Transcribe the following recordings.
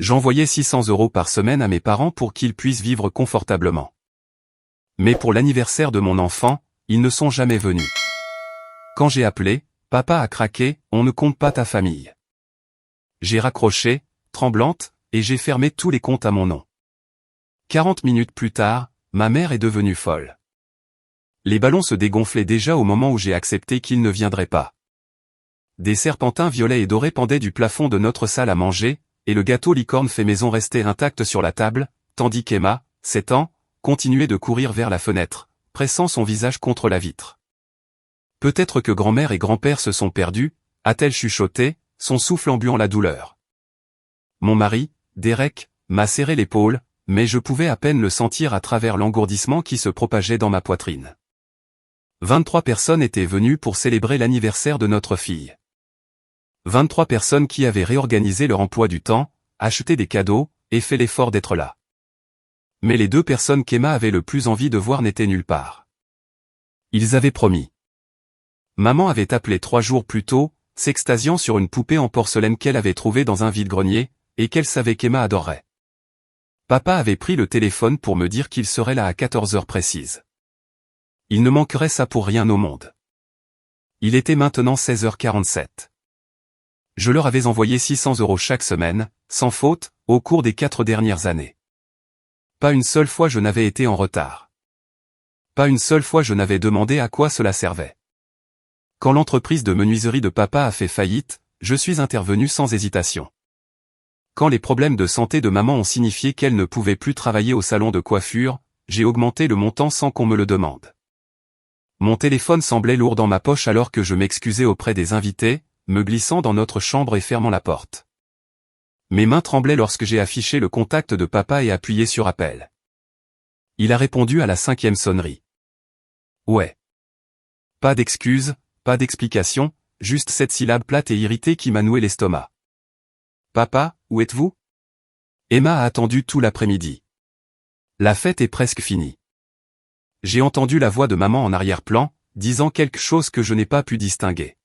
J'envoyais 600 € par semaine à mes parents pour qu'ils puissent vivre confortablement. Mais pour l'anniversaire de mon enfant, ils ne sont jamais venus. Quand j'ai appelé, papa a craqué, on ne compte pas ta famille. J'ai raccroché, tremblante, et j'ai fermé tous les comptes à mon nom. 40 minutes plus tard, ma mère est devenue folle. Les ballons se dégonflaient déjà au moment où j'ai accepté qu'ils ne viendraient pas. Des serpentins violets et dorés pendaient du plafond de notre salle à manger, et le gâteau licorne fait maison restait intact sur la table, tandis qu'Emma, 7 ans, continuait de courir vers la fenêtre, pressant son visage contre la vitre. Peut-être que grand-mère et grand-père se sont perdus, a-t-elle chuchoté, son souffle embuant la douleur. Mon mari, Derek, m'a serré l'épaule, mais je pouvais à peine le sentir à travers l'engourdissement qui se propageait dans ma poitrine. 23 personnes étaient venues pour célébrer l'anniversaire de notre fille. 23 personnes qui avaient réorganisé leur emploi du temps, acheté des cadeaux, et fait l'effort d'être là. Mais les 2 personnes qu'Emma avait le plus envie de voir n'étaient nulle part. Ils avaient promis. Maman avait appelé 3 jours plus tôt, s'extasiant sur une poupée en porcelaine qu'elle avait trouvée dans un vide-grenier, et qu'elle savait qu'Emma adorerait. Papa avait pris le téléphone pour me dire qu'il serait là à 14 heures précises. Il ne manquerait ça pour rien au monde. Il était maintenant 16h47. Je leur avais envoyé 600 € chaque semaine, sans faute, au cours des 4 dernières années. Pas une seule fois je n'avais été en retard. Pas une seule fois je n'avais demandé à quoi cela servait. Quand l'entreprise de menuiserie de papa a fait faillite, je suis intervenu sans hésitation. Quand les problèmes de santé de maman ont signifié qu'elle ne pouvait plus travailler au salon de coiffure, j'ai augmenté le montant sans qu'on me le demande. Mon téléphone semblait lourd dans ma poche alors que je m'excusais auprès des invités, me glissant dans notre chambre et fermant la porte. Mes mains tremblaient lorsque j'ai affiché le contact de papa et appuyé sur appel. Il a répondu à la 5e sonnerie. Ouais. Pas d'excuses, pas d'explication, juste cette syllabe plate et irritée qui m'a noué l'estomac. Papa, où êtes-vous? Emma a attendu tout l'après-midi. La fête est presque finie. J'ai entendu la voix de maman en arrière-plan, disant quelque chose que je n'ai pas pu distinguer.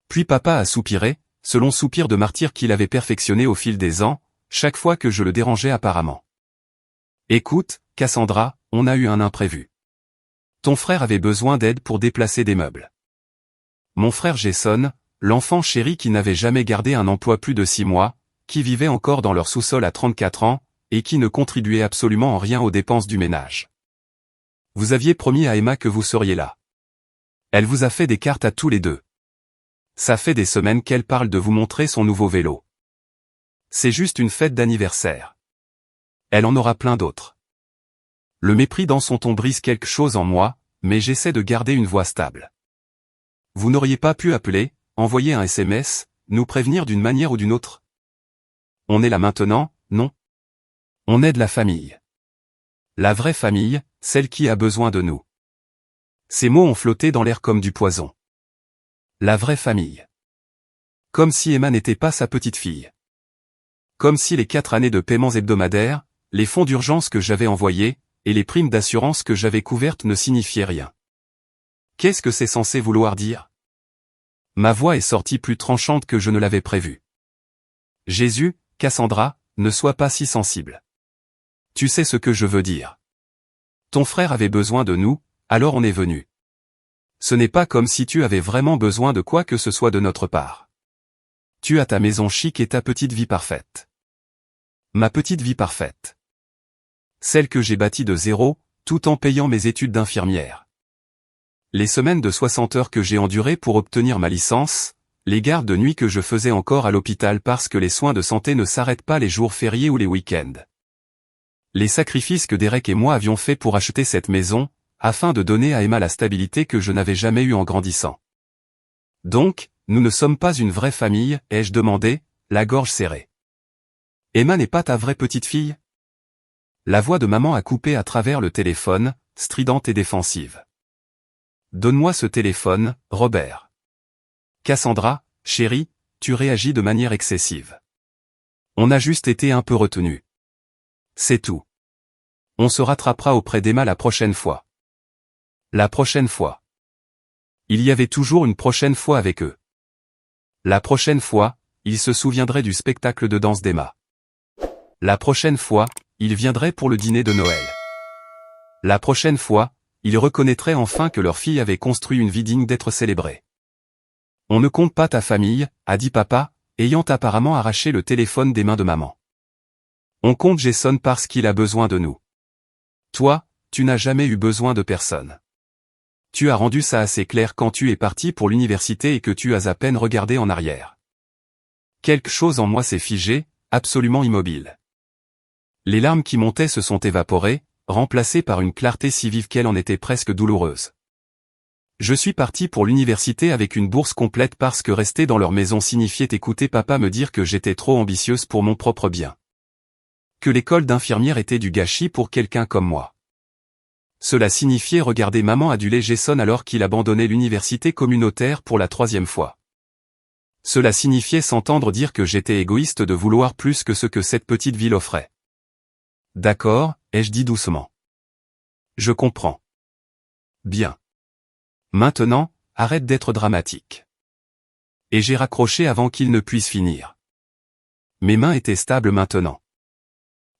Puis papa a soupiré, ce long soupir de martyr qu'il avait perfectionné au fil des ans, chaque fois que je le dérangeais apparemment. Écoute, Cassandra, on a eu un imprévu. Ton frère avait besoin d'aide pour déplacer des meubles. Mon frère Jason, l'enfant chéri qui n'avait jamais gardé un emploi plus de 6 mois, qui vivait encore dans leur sous-sol à 34 ans, et qui ne contribuait absolument en rien aux dépenses du ménage. Vous aviez promis à Emma que vous seriez là. Elle vous a fait des cartes à tous les 2. Ça fait des semaines qu'elle parle de vous montrer son nouveau vélo. C'est juste une fête d'anniversaire. Elle en aura plein d'autres. Le mépris dans son ton brise quelque chose en moi, mais j'essaie de garder une voix stable. Vous n'auriez pas pu appeler, envoyer un SMS, nous prévenir d'une manière ou d'une autre? On est là maintenant, non? On aide la famille. La vraie famille, celle qui a besoin de nous. Ces mots ont flotté dans l'air comme du poison. La vraie famille. Comme si Emma n'était pas sa petite fille. Comme si les 4 années de paiements hebdomadaires, les fonds d'urgence que j'avais envoyés, et les primes d'assurance que j'avais couvertes ne signifiaient rien. Qu'est-ce que c'est censé vouloir dire? Ma voix est sortie plus tranchante que je ne l'avais prévu. Jésus, Cassandra, ne sois pas si sensible. Tu sais ce que je veux dire. Ton frère avait besoin de nous, alors on est venu. Ce n'est pas comme si tu avais vraiment besoin de quoi que ce soit de notre part. Tu as ta maison chic et ta petite vie parfaite. Ma petite vie parfaite. Celle que j'ai bâtie de zéro, tout en payant mes études d'infirmière. Les semaines de 60 heures que j'ai endurées pour obtenir ma licence, les gardes de nuit que je faisais encore à l'hôpital parce que les soins de santé ne s'arrêtent pas les jours fériés ou les week-ends. Les sacrifices que Derek et moi avions faits pour acheter cette maison, afin de donner à Emma la stabilité que je n'avais jamais eue en grandissant. Donc, nous ne sommes pas une vraie famille, ai-je demandé, la gorge serrée. Emma n'est pas ta vraie petite fille? La voix de maman a coupé à travers le téléphone, stridente et défensive. Donne-moi ce téléphone, Robert. Cassandra, chérie, tu réagis de manière excessive. On a juste été un peu retenu. C'est tout. On se rattrapera auprès d'Emma la prochaine fois. La prochaine fois. Il y avait toujours une prochaine fois avec eux. La prochaine fois, ils se souviendraient du spectacle de danse d'Emma. La prochaine fois, il viendrait pour le dîner de Noël. La prochaine fois, ils reconnaîtraient enfin que leur fille avait construit une vie digne d'être célébrée. On ne compte pas ta famille, a dit papa, ayant apparemment arraché le téléphone des mains de maman. On compte Jason parce qu'il a besoin de nous. Toi, tu n'as jamais eu besoin de personne. Tu as rendu ça assez clair quand tu es parti pour l'université et que tu as à peine regardé en arrière. Quelque chose en moi s'est figé, absolument immobile. Les larmes qui montaient se sont évaporées, remplacées par une clarté si vive qu'elle en était presque douloureuse. Je suis parti pour l'université avec une bourse complète parce que rester dans leur maison signifiait écouter papa me dire que j'étais trop ambitieuse pour mon propre bien. Que l'école d'infirmière était du gâchis pour quelqu'un comme moi. Cela signifiait regarder maman aduler Jason alors qu'il abandonnait l'université communautaire pour la 3e fois. Cela signifiait s'entendre dire que j'étais égoïste de vouloir plus que ce que cette petite ville offrait. D'accord, ai-je dit doucement. Je comprends. Bien. Maintenant, arrête d'être dramatique. Et j'ai raccroché avant qu'il ne puisse finir. Mes mains étaient stables maintenant.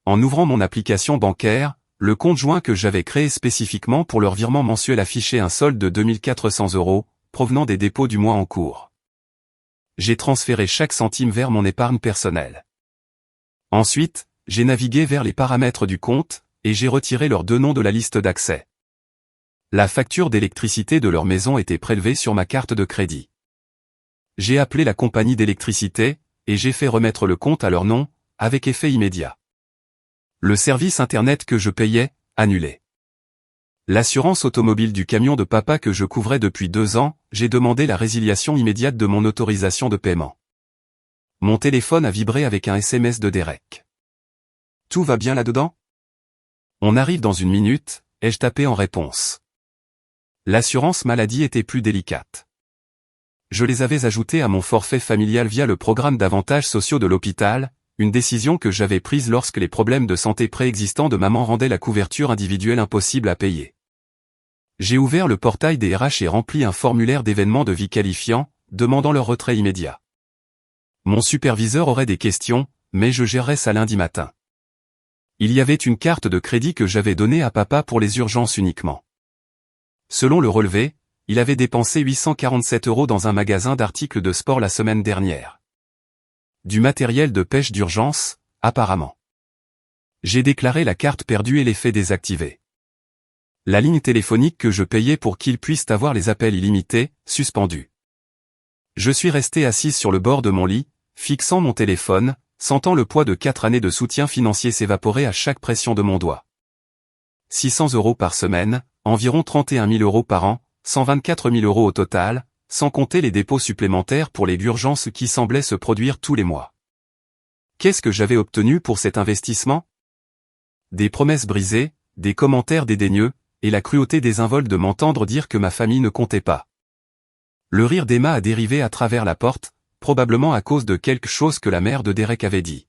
En ouvrant mon application bancaire, le compte joint que j'avais créé spécifiquement pour leur virement mensuel affichait un solde de 2400 €, provenant des dépôts du mois en cours. J'ai transféré chaque centime vers mon épargne personnelle. Ensuite, j'ai navigué vers les paramètres du compte, et j'ai retiré leurs 2 noms de la liste d'accès. La facture d'électricité de leur maison était prélevée sur ma carte de crédit. J'ai appelé la compagnie d'électricité, et j'ai fait remettre le compte à leur nom, avec effet immédiat. Le service internet que je payais, annulé. L'assurance automobile du camion de papa que je couvrais depuis 2 ans, j'ai demandé la résiliation immédiate de mon autorisation de paiement. Mon téléphone a vibré avec un SMS de Derek. Tout va bien là-dedans? On arrive dans 1 minute, ai-je tapé en réponse. L'assurance maladie était plus délicate. Je les avais ajoutés à mon forfait familial via le programme d'avantages sociaux de l'hôpital, une décision que j'avais prise lorsque les problèmes de santé préexistants de maman rendaient la couverture individuelle impossible à payer. J'ai ouvert le portail des RH et rempli un formulaire d'événements de vie qualifiant, demandant leur retrait immédiat. Mon superviseur aurait des questions, mais je gérerais ça lundi matin. Il y avait une carte de crédit que j'avais donnée à papa pour les urgences uniquement. Selon le relevé, il avait dépensé 847 € dans un magasin d'articles de sport la semaine dernière. Du matériel de pêche d'urgence, apparemment. J'ai déclaré la carte perdue et l'effet désactivé. La ligne téléphonique que je payais pour qu'ils puissent avoir les appels illimités, suspendue. Je suis resté assise sur le bord de mon lit, fixant mon téléphone, sentant le poids de 4 années de soutien financier s'évaporer à chaque pression de mon doigt. 600 € par semaine, environ 31 000 € par an, 124 000 € au total, sans compter les dépôts supplémentaires pour les urgences qui semblaient se produire tous les mois. Qu'est-ce que j'avais obtenu pour cet investissement? Des promesses brisées, des commentaires dédaigneux, et la cruauté désinvolte de m'entendre dire que ma famille ne comptait pas. Le rire d'Emma a dérivé à travers la porte, probablement à cause de quelque chose que la mère de Derek avait dit.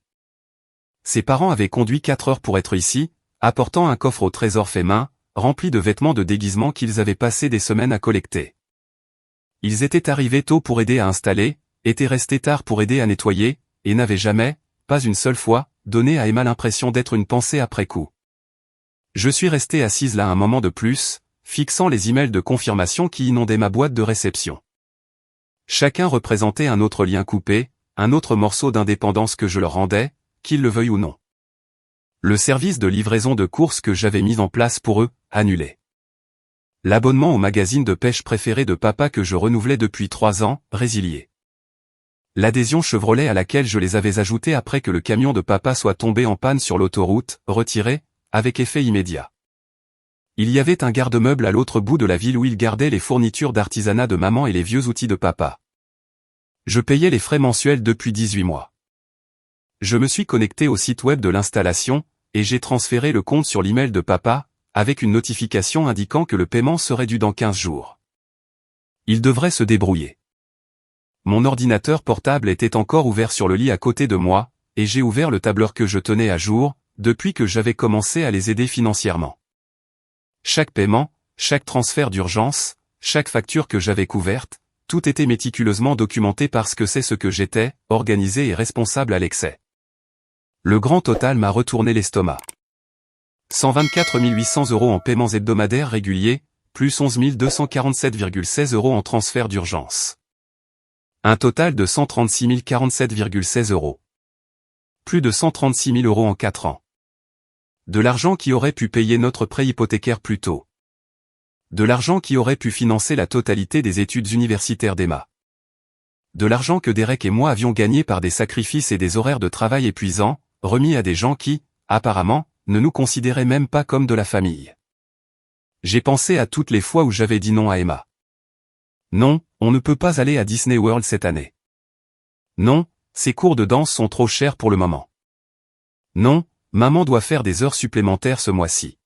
Ses parents avaient conduit 4 heures pour être ici, apportant un coffre au trésor fait main, rempli de vêtements de déguisement qu'ils avaient passé des semaines à collecter. Ils étaient arrivés tôt pour aider à installer, étaient restés tard pour aider à nettoyer, et n'avaient jamais, pas une seule fois, donné à Emma l'impression d'être une pensée après coup. Je suis resté assise là un moment de plus, fixant les emails de confirmation qui inondaient ma boîte de réception. Chacun représentait un autre lien coupé, un autre morceau d'indépendance que je leur rendais, qu'ils le veuillent ou non. Le service de livraison de courses que j'avais mis en place pour eux, annulé. L'abonnement au magazine de pêche préféré de papa que je renouvelais depuis 3 ans, résilié. L'adhésion Chevrolet à laquelle je les avais ajoutés après que le camion de papa soit tombé en panne sur l'autoroute, retiré, avec effet immédiat. Il y avait un garde-meuble à l'autre bout de la ville où il gardait les fournitures d'artisanat de maman et les vieux outils de papa. Je payais les frais mensuels depuis 18 mois. Je me suis connecté au site web de l'installation, et j'ai transféré le compte sur l'email de papa, avec une notification indiquant que le paiement serait dû dans 15 jours. Il devrait se débrouiller. Mon ordinateur portable était encore ouvert sur le lit à côté de moi, et j'ai ouvert le tableur que je tenais à jour, depuis que j'avais commencé à les aider financièrement. Chaque paiement, chaque transfert d'urgence, chaque facture que j'avais couverte, tout était méticuleusement documenté parce que c'est ce que j'étais, organisé et responsable à l'excès. Le grand total m'a retourné l'estomac. 124 800 € en paiements hebdomadaires réguliers, plus 11 247,16 € en transfert d'urgence. Un total de 136 047,16 €. Plus de 136 000 € en 4 ans. De l'argent qui aurait pu payer notre prêt hypothécaire plus tôt. De l'argent qui aurait pu financer la totalité des études universitaires d'Emma. De l'argent que Derek et moi avions gagné par des sacrifices et des horaires de travail épuisants, remis à des gens qui, apparemment, ne nous considéraient même pas comme de la famille. J'ai pensé à toutes les fois où j'avais dit non à Emma. Non, on ne peut pas aller à Disney World cette année. Non, ces cours de danse sont trop chers pour le moment. Non, maman doit faire des heures supplémentaires ce mois-ci.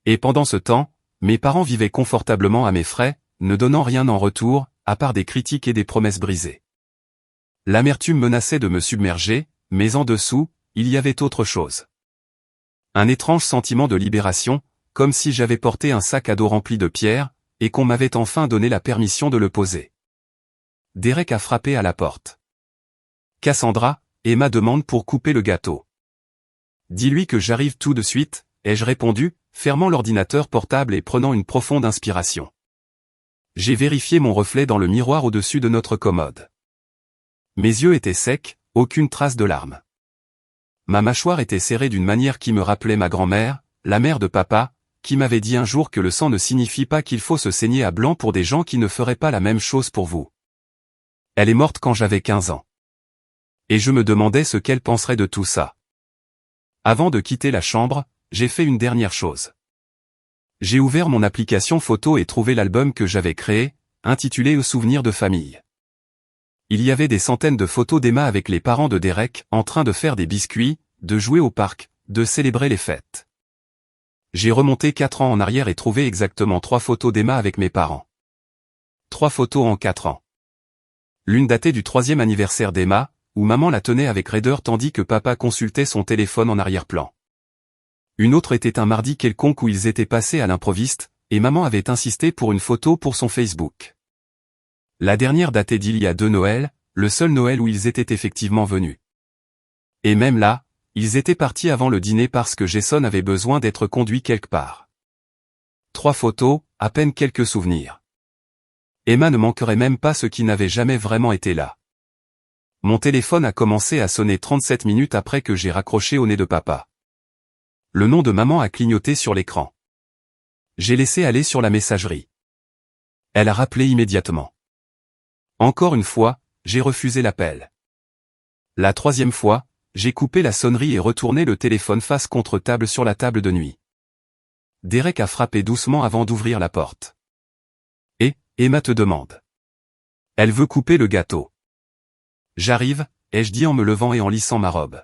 Et pendant ce temps, mes parents vivaient confortablement à mes frais, ne donnant rien en retour, à part des critiques et des promesses brisées. L'amertume menaçait de me submerger, mais en dessous, il y avait autre chose. Un étrange sentiment de libération, comme si j'avais porté un sac à dos rempli de pierres, et qu'on m'avait enfin donné la permission de le poser. Derek a frappé à la porte. Cassandra, Emma demande pour couper le gâteau. Dis-lui que j'arrive tout de suite, ai-je répondu, fermant l'ordinateur portable et prenant une profonde inspiration. J'ai vérifié mon reflet dans le miroir au-dessus de notre commode. Mes yeux étaient secs, aucune trace de larmes. Ma mâchoire était serrée d'une manière qui me rappelait ma grand-mère, la mère de papa, qui m'avait dit un jour que le sang ne signifie pas qu'il faut se saigner à blanc pour des gens qui ne feraient pas la même chose pour vous. Elle est morte quand j'avais 15 ans. Et je me demandais ce qu'elle penserait de tout ça. Avant de quitter la chambre, j'ai fait une dernière chose. J'ai ouvert mon application photo et trouvé l'album que j'avais créé, intitulé Aux souvenirs de famille. Il y avait des centaines de photos d'Emma avec les parents de Derek, en train de faire des biscuits, de jouer au parc, de célébrer les fêtes. J'ai remonté 4 ans en arrière et trouvé exactement 3 photos d'Emma avec mes parents. 3 photos en 4 ans. L'une datée du 3e anniversaire d'Emma, où maman la tenait avec raideur tandis que papa consultait son téléphone en arrière-plan. Une autre était un mardi quelconque où ils étaient passés à l'improviste, et maman avait insisté pour une photo pour son Facebook. La dernière datait d'il y a 2 Noëls, le seul Noël où ils étaient effectivement venus. Et même là, ils étaient partis avant le dîner parce que Jason avait besoin d'être conduit quelque part. 3 photos, à peine quelques souvenirs. Emma ne manquerait même pas ce qui n'avait jamais vraiment été là. Mon téléphone a commencé à sonner 37 minutes après que j'ai raccroché au nez de papa. Le nom de maman a clignoté sur l'écran. J'ai laissé aller sur la messagerie. Elle a rappelé immédiatement. Encore une fois, j'ai refusé l'appel. La 3e fois, j'ai coupé la sonnerie et retourné le téléphone face contre table sur la table de nuit. Derek a frappé doucement avant d'ouvrir la porte. Et, Emma te demande. Elle veut couper le gâteau. J'arrive, ai-je dit en me levant et en lissant ma robe.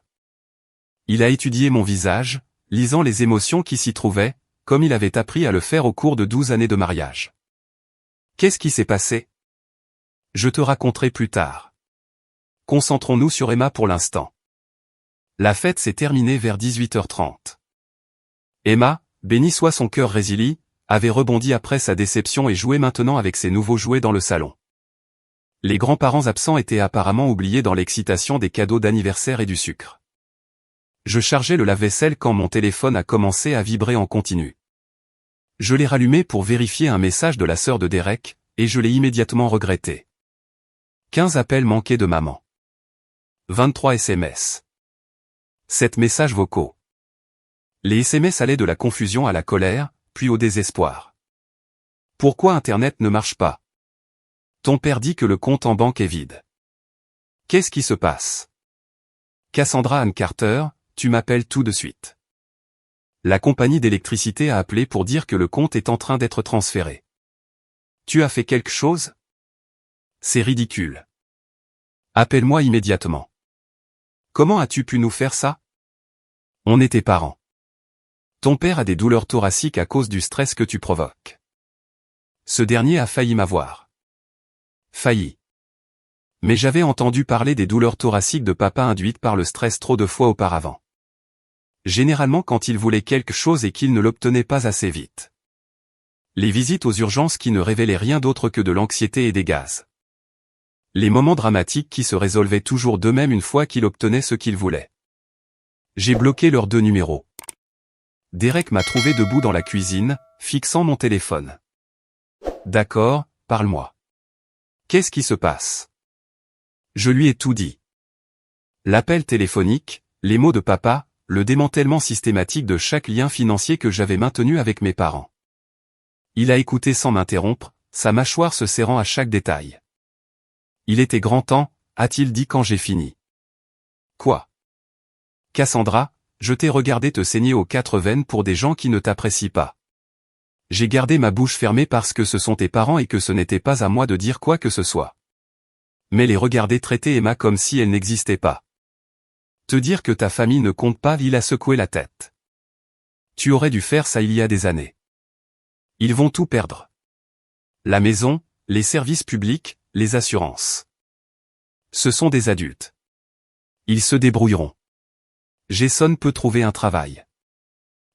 Il a étudié mon visage, lisant les émotions qui s'y trouvaient, comme il avait appris à le faire au cours de 12 années de mariage. Qu'est-ce qui s'est passé? Je te raconterai plus tard. Concentrons-nous sur Emma pour l'instant. La fête s'est terminée vers 18h30. Emma, béni soit son cœur résili, avait rebondi après sa déception et jouait maintenant avec ses nouveaux jouets dans le salon. Les grands-parents absents étaient apparemment oubliés dans l'excitation des cadeaux d'anniversaire et du sucre. Je chargeais le lave-vaisselle quand mon téléphone a commencé à vibrer en continu. Je l'ai rallumé pour vérifier un message de la sœur de Derek, et je l'ai immédiatement regretté. 15 appels manqués de maman. 23 SMS. 7 messages vocaux. Les SMS allaient de la confusion à la colère, puis au désespoir. Pourquoi Internet ne marche pas? Ton père dit que le compte en banque est vide. Qu'est-ce qui se passe? Cassandra Ann Carter, tu m'appelles tout de suite. La compagnie d'électricité a appelé pour dire que le compte est en train d'être transféré. Tu as fait quelque chose? C'est ridicule. Appelle-moi immédiatement. Comment as-tu pu nous faire ça? On est tes parents. Ton père a des douleurs thoraciques à cause du stress que tu provoques. Ce dernier a failli m'avoir. Failli. Mais j'avais entendu parler des douleurs thoraciques de papa induites par le stress trop de fois auparavant. Généralement quand il voulait quelque chose et qu'il ne l'obtenait pas assez vite. Les visites aux urgences qui ne révélaient rien d'autre que de l'anxiété et des gaz. Les moments dramatiques qui se résolvaient toujours d'eux-mêmes une fois qu'il obtenait ce qu'il voulait. J'ai bloqué leurs 2 numéros. Derek m'a trouvé debout dans la cuisine, fixant mon téléphone. D'accord, parle-moi. Qu'est-ce qui se passe? Je lui ai tout dit. L'appel téléphonique, les mots de papa, le démantèlement systématique de chaque lien financier que j'avais maintenu avec mes parents. Il a écouté sans m'interrompre, sa mâchoire se serrant à chaque détail. Il était grand temps, a-t-il dit quand j'ai fini. Quoi? Cassandra, je t'ai regardé te saigner aux 4 veines pour des gens qui ne t'apprécient pas. J'ai gardé ma bouche fermée parce que ce sont tes parents et que ce n'était pas à moi de dire quoi que ce soit. Mais les regarder traiter Emma comme si elle n'existait pas. Te dire que ta famille ne compte pas, il a secoué la tête. Tu aurais dû faire ça il y a des années. Ils vont tout perdre. La maison, les services publics, les assurances. Ce sont des adultes. Ils se débrouilleront. Jason peut trouver un travail.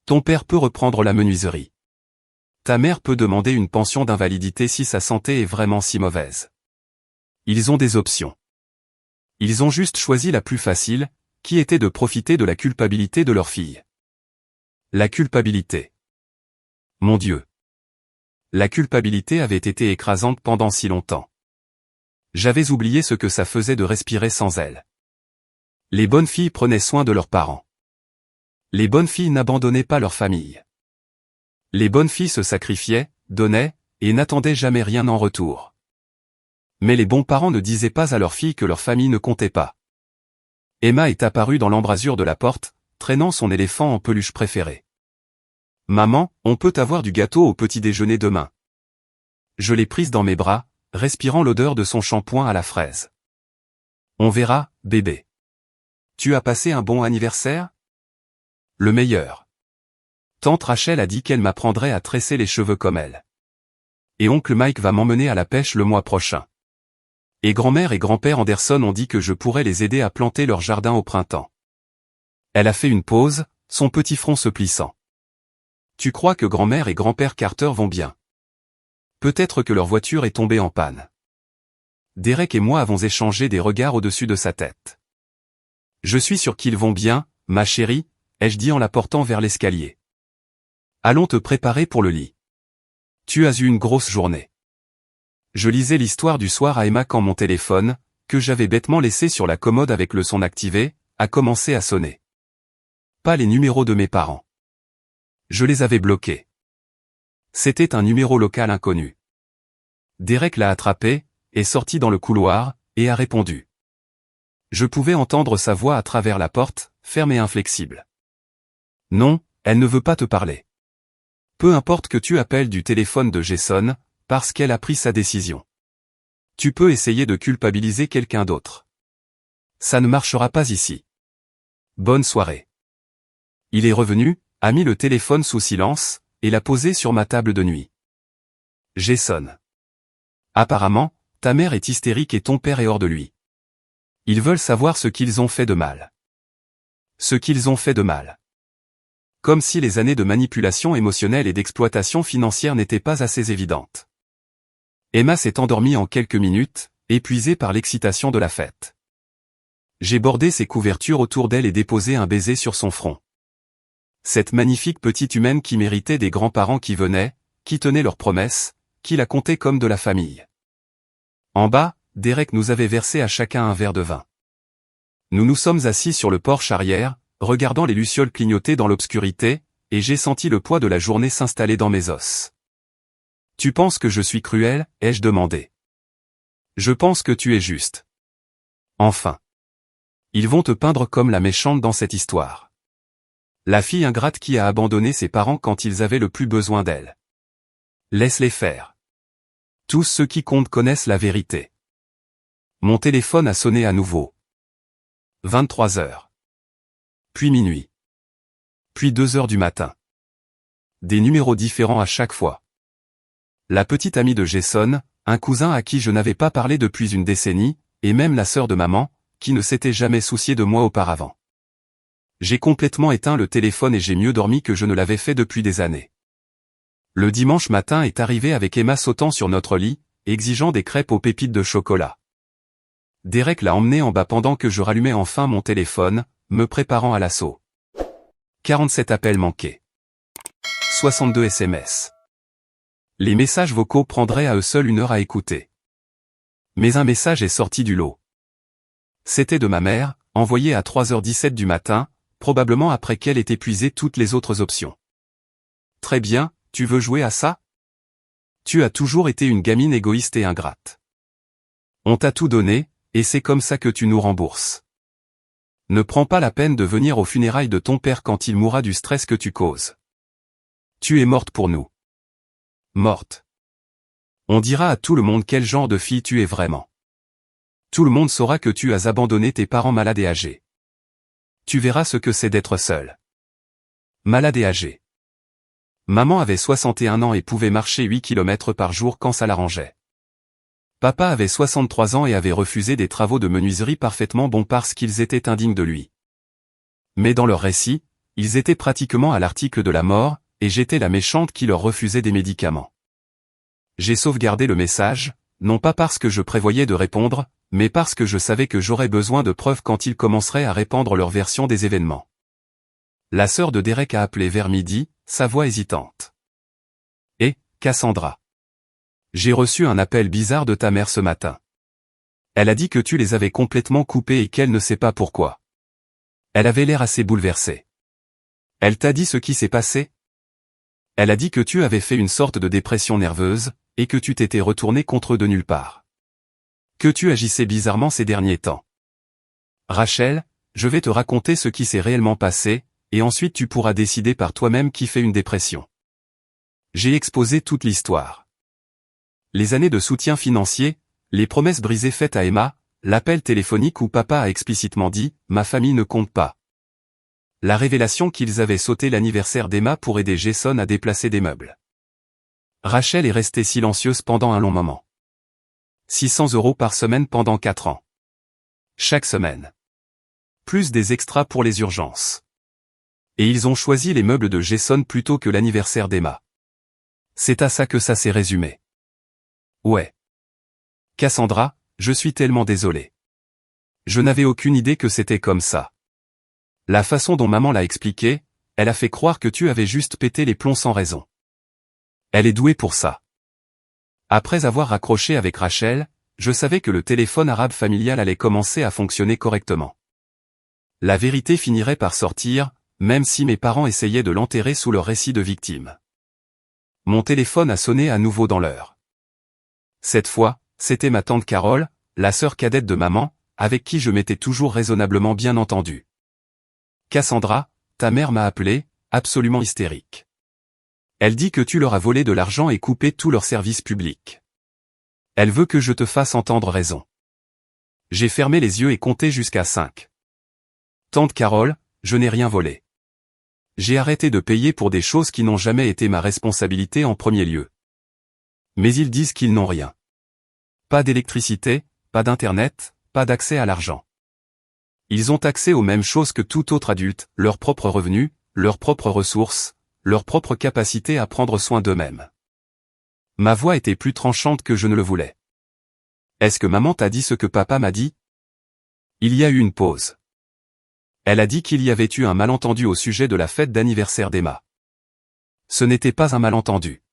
Ton père peut reprendre la menuiserie. Ta mère peut demander une pension d'invalidité si sa santé est vraiment si mauvaise. Ils ont des options. Ils ont juste choisi la plus facile, qui était de profiter de la culpabilité de leur fille. La culpabilité. Mon Dieu. La culpabilité avait été écrasante pendant si longtemps. J'avais oublié ce que ça faisait de respirer sans elle. Les bonnes filles prenaient soin de leurs parents. Les bonnes filles n'abandonnaient pas leur famille. Les bonnes filles se sacrifiaient, donnaient, et n'attendaient jamais rien en retour. Mais les bons parents ne disaient pas à leurs filles que leur famille ne comptait pas. Emma est apparue dans l'embrasure de la porte, traînant son éléphant en peluche préféré. Maman, on peut avoir du gâteau au petit déjeuner demain. Je l'ai prise dans mes bras, respirant l'odeur de son shampoing à la fraise. On verra, bébé. Tu as passé un bon anniversaire? Le meilleur. Tante Rachel a dit qu'elle m'apprendrait à tresser les cheveux comme elle. Et oncle Mike va m'emmener à la pêche le mois prochain. Et grand-mère et grand-père Anderson ont dit que je pourrais les aider à planter leur jardin au printemps. Elle a fait une pause, son petit front se plissant. Tu crois que grand-mère et grand-père Carter vont bien? Peut-être que leur voiture est tombée en panne. Derek et moi avons échangé des regards au-dessus de sa tête. Je suis sûr qu'ils vont bien, ma chérie, ai-je dit en la portant vers l'escalier. Allons te préparer pour le lit. Tu as eu une grosse journée. Je lisais l'histoire du soir à Emma quand mon téléphone, que j'avais bêtement laissé sur la commode avec le son activé, a commencé à sonner. Pas les numéros de mes parents. Je les avais bloqués. C'était un numéro local inconnu. Derek l'a attrapé, est sorti dans le couloir, et a répondu. Je pouvais entendre sa voix à travers la porte, ferme et inflexible. Non, elle ne veut pas te parler. Peu importe que tu appelles du téléphone de Jason, parce qu'elle a pris sa décision. Tu peux essayer de culpabiliser quelqu'un d'autre. Ça ne marchera pas ici. Bonne soirée. Il est revenu, a mis le téléphone sous silence, et l'a posé sur ma table de nuit. Jason. Apparemment, ta mère est hystérique et ton père est hors de lui. Ils veulent savoir ce qu'ils ont fait de mal. Ce qu'ils ont fait de mal. Comme si les années de manipulation émotionnelle et d'exploitation financière n'étaient pas assez évidentes. Emma s'est endormie en quelques minutes, épuisée par l'excitation de la fête. J'ai bordé ses couvertures autour d'elle et déposé un baiser sur son front. Cette magnifique petite humaine qui méritait des grands-parents qui venaient, qui tenaient leurs promesses, qui la comptaient comme de la famille. En bas, Derek nous avait versé à chacun un verre de vin. Nous nous sommes assis sur le porche arrière, regardant les lucioles clignoter dans l'obscurité, et j'ai senti le poids de la journée s'installer dans mes os. Tu penses que je suis cruel, ai-je demandé. Je pense que tu es juste. Enfin. Ils vont te peindre comme la méchante dans cette histoire. La fille ingrate qui a abandonné ses parents quand ils avaient le plus besoin d'elle. Laisse-les faire. Tous ceux qui comptent connaissent la vérité. Mon téléphone a sonné à nouveau. 23 heures. Puis minuit. Puis 2 heures du matin. Des numéros différents à chaque fois. La petite amie de Jason, un cousin à qui je n'avais pas parlé depuis une décennie, et même la sœur de maman, qui ne s'était jamais souciée de moi auparavant. J'ai complètement éteint le téléphone et j'ai mieux dormi que je ne l'avais fait depuis des années. Le dimanche matin est arrivé avec Emma sautant sur notre lit, exigeant des crêpes aux pépites de chocolat. Derek l'a emmené en bas pendant que je rallumais enfin mon téléphone, me préparant à l'assaut. 47 appels manqués. 62 SMS. Les messages vocaux prendraient à eux seuls 1 heure à écouter. Mais un message est sorti du lot. C'était de ma mère, envoyé à 3h17 du matin, probablement après qu'elle ait épuisé toutes les autres options. Très bien, tu veux jouer à ça? Tu as toujours été une gamine égoïste et ingrate. On t'a tout donné, et c'est comme ça que tu nous rembourses. Ne prends pas la peine de venir aux funérailles de ton père quand il mourra du stress que tu causes. Tu es morte pour nous. Morte. On dira à tout le monde quel genre de fille tu es vraiment. Tout le monde saura que tu as abandonné tes parents malades et âgés. Tu verras ce que c'est d'être seule. Malade et âgée. Maman avait 61 ans et pouvait marcher 8 km par jour quand ça l'arrangeait. Papa avait 63 ans et avait refusé des travaux de menuiserie parfaitement bons parce qu'ils étaient indignes de lui. Mais dans leur récit, ils étaient pratiquement à l'article de la mort, et j'étais la méchante qui leur refusait des médicaments. J'ai sauvegardé le message, non pas parce que je prévoyais de répondre, mais parce que je savais que j'aurais besoin de preuves quand ils commenceraient à répandre leur version des événements. La sœur de Derek a appelé vers midi, sa voix hésitante. « Et, Cassandra. J'ai reçu un appel bizarre de ta mère ce matin. Elle a dit que tu les avais complètement coupés et qu'elle ne sait pas pourquoi. Elle avait l'air assez bouleversée. Elle t'a dit ce qui s'est passé? Elle a dit que tu avais fait une sorte de dépression nerveuse, et que tu t'étais retourné contre eux de nulle part. Que tu agissais bizarrement ces derniers temps. Rachel, je vais te raconter ce qui s'est réellement passé, et ensuite tu pourras décider par toi-même qui fait une dépression. J'ai exposé toute l'histoire. Les années de soutien financier, les promesses brisées faites à Emma, l'appel téléphonique où papa a explicitement dit « Ma famille ne compte pas ». La révélation qu'ils avaient sauté l'anniversaire d'Emma pour aider Jason à déplacer des meubles. Rachel est restée silencieuse pendant un long moment. 600 € par semaine pendant 4 ans. Chaque semaine. Plus des extras pour les urgences. Et ils ont choisi les meubles de Jason plutôt que l'anniversaire d'Emma. C'est à ça que ça s'est résumé. Ouais. Cassandra, je suis tellement désolé. Je n'avais aucune idée que c'était comme ça. La façon dont maman l'a expliqué, elle a fait croire que tu avais juste pété les plombs sans raison. Elle est douée pour ça. Après avoir raccroché avec Rachel, je savais que le téléphone arabe familial allait commencer à fonctionner correctement. La vérité finirait par sortir, même si mes parents essayaient de l'enterrer sous leur récit de victime. Mon téléphone a sonné à nouveau dans l'heure. Cette fois, c'était ma tante Carole, la sœur cadette de maman, avec qui je m'étais toujours raisonnablement bien entendu. Cassandra, ta mère m'a appelé, absolument hystérique. Elle dit que tu leur as volé de l'argent et coupé tous leurs services publics. Elle veut que je te fasse entendre raison. J'ai fermé les yeux et compté jusqu'à 5. Tante Carole, je n'ai rien volé. J'ai arrêté de payer pour des choses qui n'ont jamais été ma responsabilité en premier lieu. Mais ils disent qu'ils n'ont rien. Pas d'électricité, pas d'internet, pas d'accès à l'argent. Ils ont accès aux mêmes choses que tout autre adulte, leurs propres revenus, leurs propres ressources, leur propre capacité à prendre soin d'eux-mêmes. Ma voix était plus tranchante que je ne le voulais. Est-ce que maman t'a dit ce que papa m'a dit? Il y a eu une pause. Elle a dit qu'il y avait eu un malentendu au sujet de la fête d'anniversaire d'Emma. Ce n'était pas un malentendu.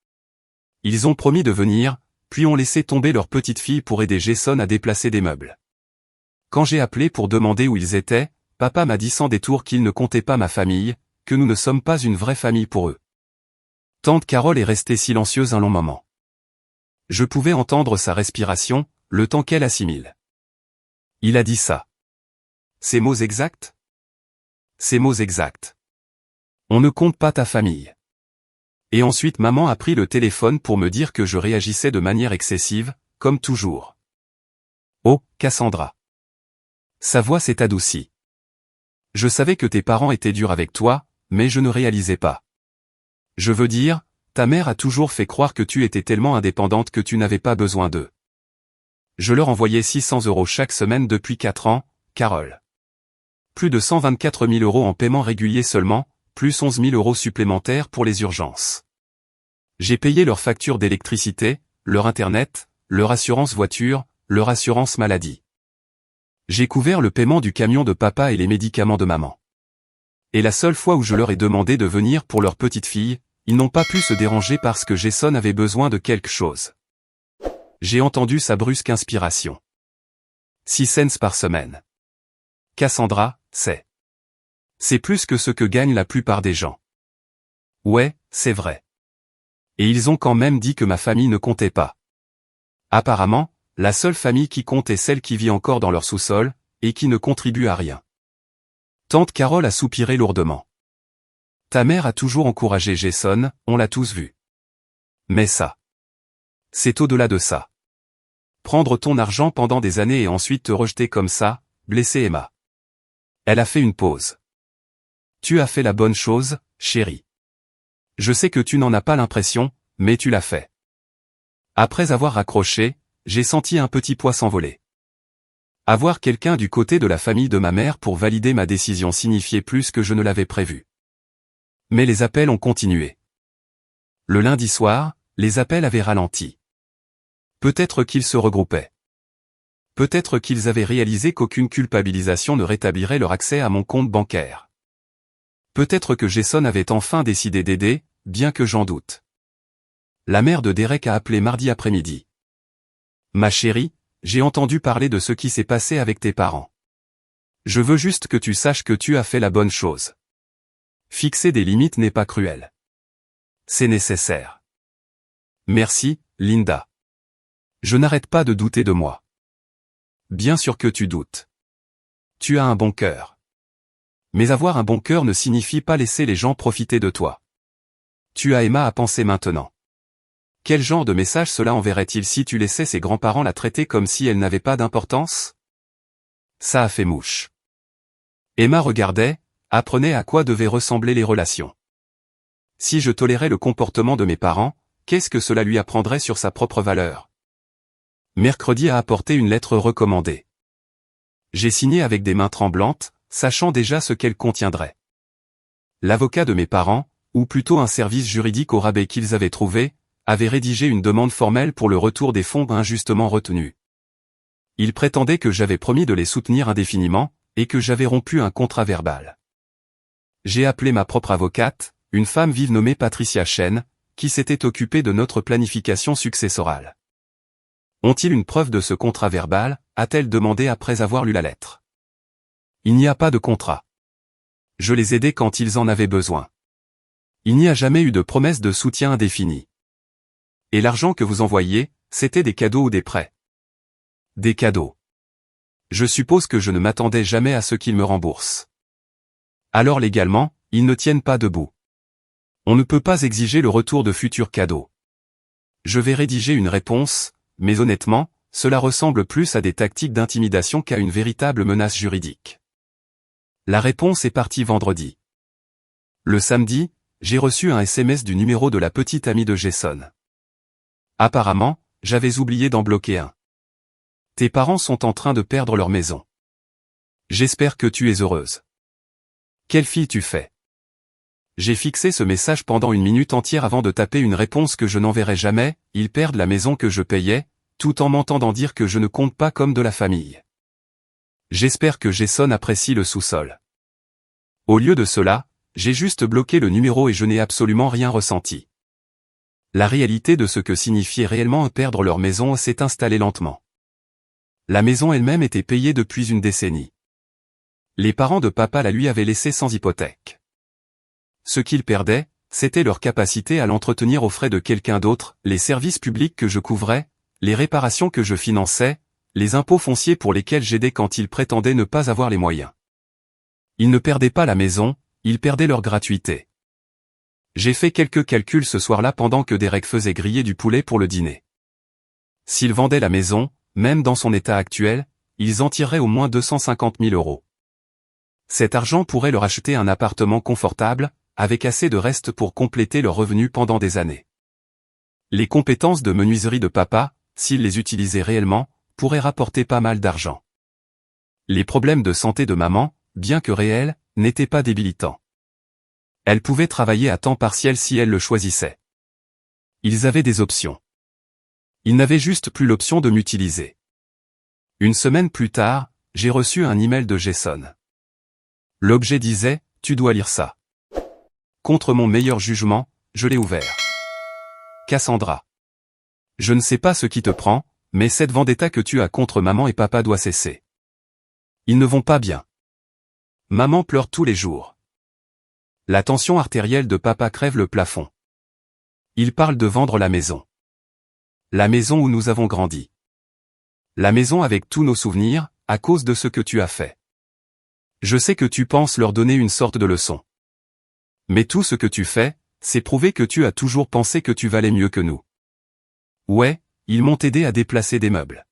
Ils ont promis de venir, puis ont laissé tomber leur petite fille pour aider Jason à déplacer des meubles. Quand j'ai appelé pour demander où ils étaient, papa m'a dit sans détour qu'il ne comptait pas ma famille, que nous ne sommes pas une vraie famille pour eux. Tante Carole est restée silencieuse un long moment. Je pouvais entendre sa respiration, le temps qu'elle assimile. Il a dit ça. Ces mots exacts? Ces mots exacts. On ne compte pas ta famille. Et ensuite maman a pris le téléphone pour me dire que je réagissais de manière excessive, comme toujours. Oh, Cassandra. Sa voix s'est adoucie. Je savais que tes parents étaient durs avec toi, mais je ne réalisais pas. Je veux dire, ta mère a toujours fait croire que tu étais tellement indépendante que tu n'avais pas besoin d'eux. Je leur envoyais 600 € chaque semaine depuis 4 ans, Carole. Plus de 124 000 € en paiement régulier seulement, plus 11 000 € supplémentaires pour les urgences. J'ai payé leurs factures d'électricité, leur internet, leur assurance voiture, leur assurance maladie. J'ai couvert le paiement du camion de papa et les médicaments de maman. Et la seule fois où je leur ai demandé de venir pour leur petite fille, ils n'ont pas pu se déranger parce que Jason avait besoin de quelque chose. J'ai entendu sa brusque inspiration. 6 cents par semaine. Cassandra, c'est plus que ce que gagnent la plupart des gens. Ouais, c'est vrai. Et ils ont quand même dit que ma famille ne comptait pas. Apparemment, la seule famille qui compte est celle qui vit encore dans leur sous-sol, et qui ne contribue à rien. Tante Carole a soupiré lourdement. Ta mère a toujours encouragé Jason, on l'a tous vu. Mais ça. C'est au-delà de ça. Prendre ton argent pendant des années et ensuite te rejeter comme ça, blesser Emma. Elle a fait une pause. Tu as fait la bonne chose, chérie. Je sais que tu n'en as pas l'impression, mais tu l'as fait. Après avoir raccroché, j'ai senti un petit poids s'envoler. Avoir quelqu'un du côté de la famille de ma mère pour valider ma décision signifiait plus que je ne l'avais prévu. Mais les appels ont continué. Le lundi soir, les appels avaient ralenti. Peut-être qu'ils se regroupaient. Peut-être qu'ils avaient réalisé qu'aucune culpabilisation ne rétablirait leur accès à mon compte bancaire. Peut-être que Jason avait enfin décidé d'aider, bien que j'en doute. La mère de Derek a appelé mardi après-midi. Ma chérie, j'ai entendu parler de ce qui s'est passé avec tes parents. Je veux juste que tu saches que tu as fait la bonne chose. Fixer des limites n'est pas cruel. C'est nécessaire. Merci, Linda. Je n'arrête pas de douter de moi. Bien sûr que tu doutes. Tu as un bon cœur. Mais avoir un bon cœur ne signifie pas laisser les gens profiter de toi. Tu as Emma à penser maintenant. Quel genre de message cela enverrait-il si tu laissais ses grands-parents la traiter comme si elle n'avait pas d'importance? Ça a fait mouche. Emma regardait, apprenait à quoi devaient ressembler les relations. Si je tolérais le comportement de mes parents, qu'est-ce que cela lui apprendrait sur sa propre valeur? Mercredi a apporté une lettre recommandée. J'ai signé avec des mains tremblantes, sachant déjà ce qu'elle contiendrait. L'avocat de mes parents, ou plutôt un service juridique au rabais qu'ils avaient trouvé, avait rédigé une demande formelle pour le retour des fonds injustement retenus. Ils prétendaient que j'avais promis de les soutenir indéfiniment, et que j'avais rompu un contrat verbal. J'ai appelé ma propre avocate, une femme vive nommée Patricia Chen, qui s'était occupée de notre planification successorale. Ont-ils une preuve de ce contrat verbal, a-t-elle demandé après avoir lu la lettre. Il n'y a pas de contrat. Je les aidais quand ils en avaient besoin. Il n'y a jamais eu de promesse de soutien indéfini. Et l'argent que vous envoyiez, c'était des cadeaux ou des prêts? Des cadeaux. Je suppose que je ne m'attendais jamais à ce qu'ils me remboursent. Alors légalement, ils ne tiennent pas debout. On ne peut pas exiger le retour de futurs cadeaux. Je vais rédiger une réponse, mais honnêtement, cela ressemble plus à des tactiques d'intimidation qu'à une véritable menace juridique. La réponse est partie vendredi. Le samedi, j'ai reçu un SMS du numéro de la petite amie de Jason. Apparemment, j'avais oublié d'en bloquer un. Tes parents sont en train de perdre leur maison. J'espère que tu es heureuse. Quelle fille tu fais? J'ai fixé ce message pendant une minute entière avant de taper une réponse que je n'enverrai jamais, ils perdent la maison que je payais, tout en m'entendant dire que je ne compte pas comme de la famille. J'espère que Jason apprécie le sous-sol. Au lieu de cela, j'ai juste bloqué le numéro et je n'ai absolument rien ressenti. La réalité de ce que signifiait réellement perdre leur maison s'est installée lentement. La maison elle-même était payée depuis une décennie. Les parents de papa la lui avaient laissée sans hypothèque. Ce qu'ils perdaient, c'était leur capacité à l'entretenir aux frais de quelqu'un d'autre, les services publics que je couvrais, les réparations que je finançais, les impôts fonciers pour lesquels j'aidais quand ils prétendaient ne pas avoir les moyens. Ils ne perdaient pas la maison, ils perdaient leur gratuité. J'ai fait quelques calculs ce soir-là pendant que Derek faisait griller du poulet pour le dîner. S'ils vendaient la maison, même dans son état actuel, ils en tireraient au moins 250 000 €. Cet argent pourrait leur acheter un appartement confortable, avec assez de reste pour compléter leurs revenus pendant des années. Les compétences de menuiserie de papa, s'ils les utilisaient réellement, pourraient rapporter pas mal d'argent. Les problèmes de santé de maman, bien que réels, n'étaient pas débilitants. Elle pouvait travailler à temps partiel si elle le choisissait. Ils avaient des options. Ils n'avaient juste plus l'option de m'utiliser. Une semaine plus tard, j'ai reçu un email de Jason. L'objet disait « Tu dois lire ça. Contre mon meilleur jugement, je l'ai ouvert. Cassandra. Je ne sais pas ce qui te prend, mais cette vendetta que tu as contre maman et papa doit cesser. Ils ne vont pas bien. Maman pleure tous les jours. La tension artérielle de papa crève le plafond. Il parle de vendre la maison. La maison où nous avons grandi. La maison avec tous nos souvenirs, à cause de ce que tu as fait. Je sais que tu penses leur donner une sorte de leçon. Mais tout ce que tu fais, c'est prouver que tu as toujours pensé que tu valais mieux que nous. Ouais, ils m'ont aidé à déplacer des meubles.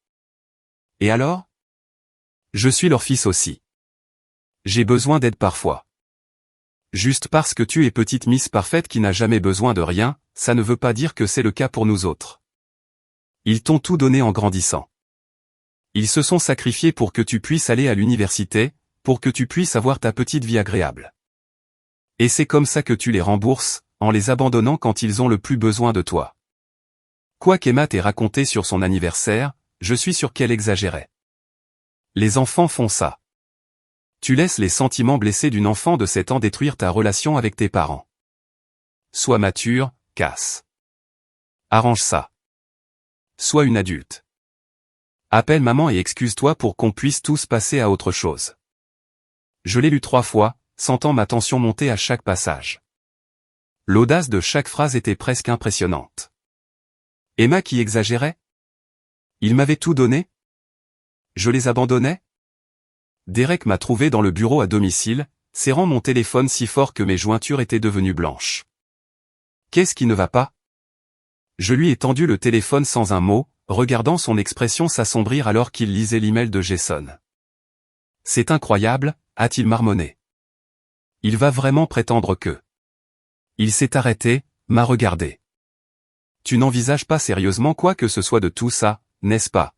Et alors? Je suis leur fils aussi. J'ai besoin d'aide parfois. Juste parce que tu es petite Miss Parfaite qui n'a jamais besoin de rien, ça ne veut pas dire que c'est le cas pour nous autres. Ils t'ont tout donné en grandissant. Ils se sont sacrifiés pour que tu puisses aller à l'université, pour que tu puisses avoir ta petite vie agréable. Et c'est comme ça que tu les rembourses, en les abandonnant quand ils ont le plus besoin de toi. Quoi qu'Emma t'ait raconté sur son anniversaire, je suis sûr qu'elle exagérait. Les enfants font ça. Tu laisses les sentiments blessés d'une enfant de 7 ans détruire ta relation avec tes parents. Sois mature, Cass. Arrange ça. Sois une adulte. Appelle maman et excuse-toi pour qu'on puisse tous passer à autre chose. Je l'ai lu 3 fois, sentant ma tension monter à chaque passage. L'audace de chaque phrase était presque impressionnante. Emma qui exagérait? Il m'avait tout donné? Je les abandonnais? Derek m'a trouvé dans le bureau à domicile, serrant mon téléphone si fort que mes jointures étaient devenues blanches. Qu'est-ce qui ne va pas? Je lui ai tendu le téléphone sans un mot, regardant son expression s'assombrir alors qu'il lisait l'email de Jason. C'est incroyable, a-t-il marmonné. Il va vraiment prétendre que... Il s'est arrêté, m'a regardé. Tu n'envisages pas sérieusement quoi que ce soit de tout ça, n'est-ce pas?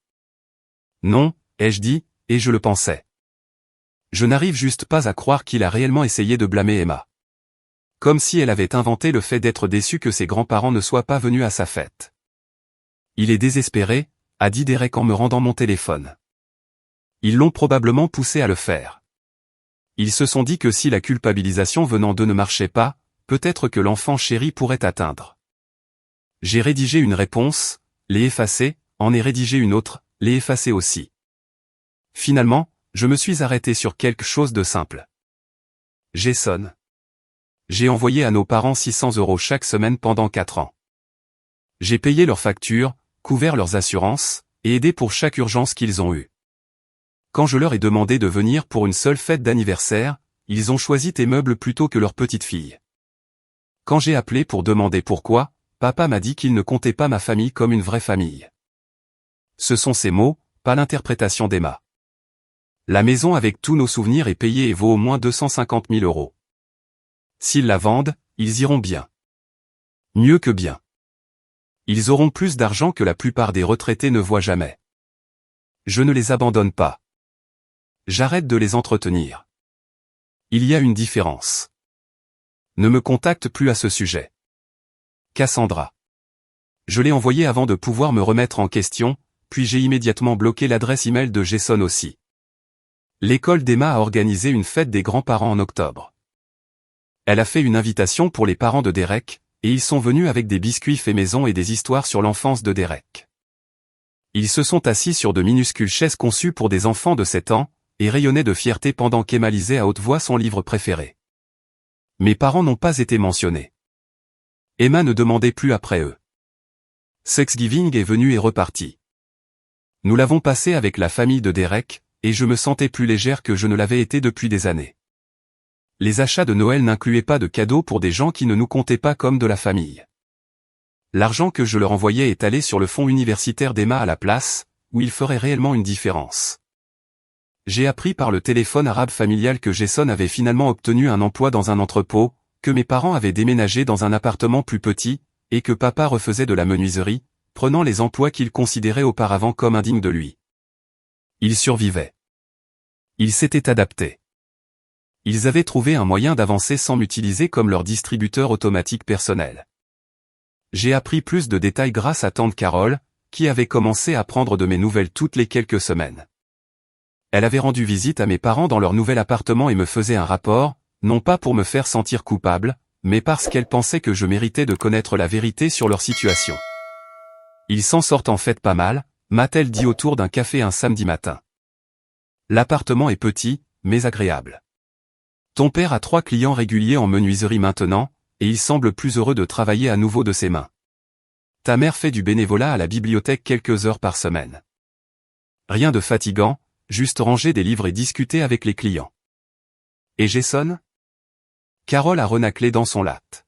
Non, ai-je dit, et je le pensais. Je n'arrive juste pas à croire qu'il a réellement essayé de blâmer Emma. Comme si elle avait inventé le fait d'être déçue que ses grands-parents ne soient pas venus à sa fête. Il est désespéré, a dit Derek en me rendant mon téléphone. Ils l'ont probablement poussé à le faire. Ils se sont dit que si la culpabilisation venant d'eux ne marchait pas, peut-être que l'enfant chéri pourrait atteindre. J'ai rédigé une réponse, l'ai effacée, en ai rédigé une autre, l'ai effacée aussi. Finalement, je me suis arrêté sur quelque chose de simple. Jason. J'ai envoyé à nos parents 600 € chaque semaine pendant 4 ans. J'ai payé leurs factures, couvert leurs assurances, et aidé pour chaque urgence qu'ils ont eue. Quand je leur ai demandé de venir pour une seule fête d'anniversaire, ils ont choisi tes meubles plutôt que leur petite fille. Quand j'ai appelé pour demander pourquoi, papa m'a dit qu'il ne comptait pas ma famille comme une vraie famille. Ce sont ces mots, pas l'interprétation d'Emma. La maison avec tous nos souvenirs est payée et vaut au moins 250 000 €. S'ils la vendent, ils iront bien. Mieux que bien. Ils auront plus d'argent que la plupart des retraités ne voient jamais. Je ne les abandonne pas. J'arrête de les entretenir. Il y a une différence. Ne me contacte plus à ce sujet. Cassandra. Je l'ai envoyé avant de pouvoir me remettre en question, puis j'ai immédiatement bloqué l'adresse email de Jason aussi. L'école d'Emma a organisé une fête des grands-parents en octobre. Elle a fait une invitation pour les parents de Derek, et ils sont venus avec des biscuits faits maison et des histoires sur l'enfance de Derek. Ils se sont assis sur de minuscules chaises conçues pour des enfants de 7 ans, et rayonnaient de fierté pendant qu'Emma lisait à haute voix son livre préféré. Mes parents n'ont pas été mentionnés. Emma ne demandait plus après eux. Thanksgiving est venu et reparti. Nous l'avons passé avec la famille de Derek, et je me sentais plus légère que je ne l'avais été depuis des années. Les achats de Noël n'incluaient pas de cadeaux pour des gens qui ne nous comptaient pas comme de la famille. L'argent que je leur envoyais est allé sur le fonds universitaire d'Emma à la place, où il ferait réellement une différence. J'ai appris par le téléphone arabe familial que Jason avait finalement obtenu un emploi dans un entrepôt, que mes parents avaient déménagé dans un appartement plus petit, et que papa refaisait de la menuiserie, prenant les emplois qu'il considérait auparavant comme indignes de lui. Il survivait. Il s'était adapté. Ils avaient trouvé un moyen d'avancer sans m'utiliser comme leur distributeur automatique personnel. J'ai appris plus de détails grâce à tante Carole, qui avait commencé à prendre de mes nouvelles toutes les quelques semaines. Elle avait rendu visite à mes parents dans leur nouvel appartement et me faisait un rapport, non pas pour me faire sentir coupable, mais parce qu'elle pensait que je méritais de connaître la vérité sur leur situation. Ils s'en sortent en fait pas mal, m'a-t-elle dit autour d'un café un samedi matin. L'appartement est petit, mais agréable. Ton père a 3 clients réguliers en menuiserie maintenant, et il semble plus heureux de travailler à nouveau de ses mains. Ta mère fait du bénévolat à la bibliothèque quelques heures par semaine. Rien de fatigant, juste ranger des livres et discuter avec les clients. Et Jason ? Carole a renâclé dans son latte.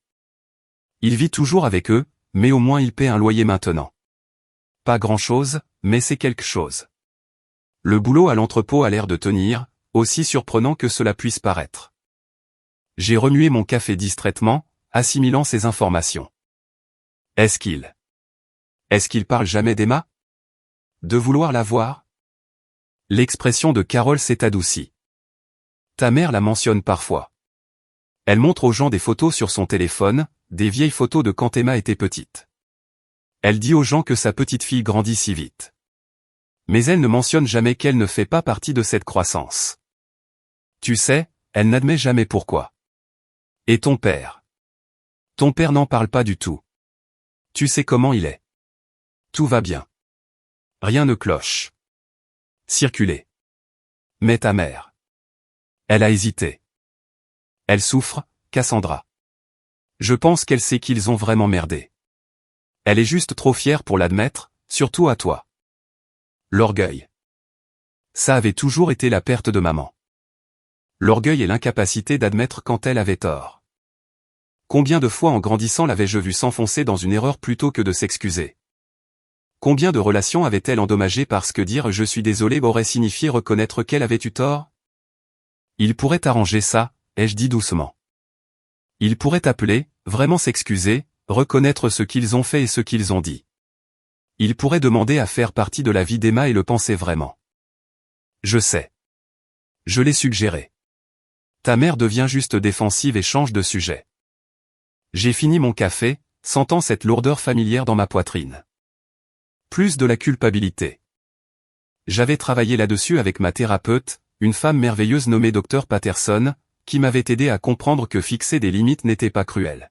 Il vit toujours avec eux, mais au moins il paie un loyer maintenant. Pas grand-chose, mais c'est quelque chose. Le boulot à l'entrepôt a l'air de tenir, aussi surprenant que cela puisse paraître. J'ai remué mon café distraitement, assimilant ces informations. Est-ce qu'il parle jamais d'Emma? De vouloir la voir? L'expression de Carole s'est adoucie. Ta mère la mentionne parfois. Elle montre aux gens des photos sur son téléphone, des vieilles photos de quand Emma était petite. Elle dit aux gens que sa petite fille grandit si vite. Mais elle ne mentionne jamais qu'elle ne fait pas partie de cette croissance. Tu sais, elle n'admet jamais pourquoi. Et ton père? Ton père n'en parle pas du tout. Tu sais comment il est. Tout va bien. Rien ne cloche. Circuler. Mais ta mère. Elle a hésité. Elle souffre, Cassandra. Je pense qu'elle sait qu'ils ont vraiment merdé. Elle est juste trop fière pour l'admettre, surtout à toi. L'orgueil. Ça avait toujours été la perte de maman. L'orgueil et l'incapacité d'admettre quand elle avait tort. Combien de fois en grandissant l'avais-je vu s'enfoncer dans une erreur plutôt que de s'excuser? Combien de relations avait-elle endommagées parce que dire « je suis désolé » aurait signifié reconnaître qu'elle avait eu tort? Il pourrait arranger ça, ai-je dit doucement. Il pourrait appeler, vraiment s'excuser, reconnaître ce qu'ils ont fait et ce qu'ils ont dit. Il pourrait demander à faire partie de la vie d'Emma et le penser vraiment. Je sais. Je l'ai suggéré. Ta mère devient juste défensive et change de sujet. J'ai fini mon café, sentant cette lourdeur familière dans ma poitrine. Plus de la culpabilité. J'avais travaillé là-dessus avec ma thérapeute, une femme merveilleuse nommée Dr Patterson, qui m'avait aidé à comprendre que fixer des limites n'était pas cruel.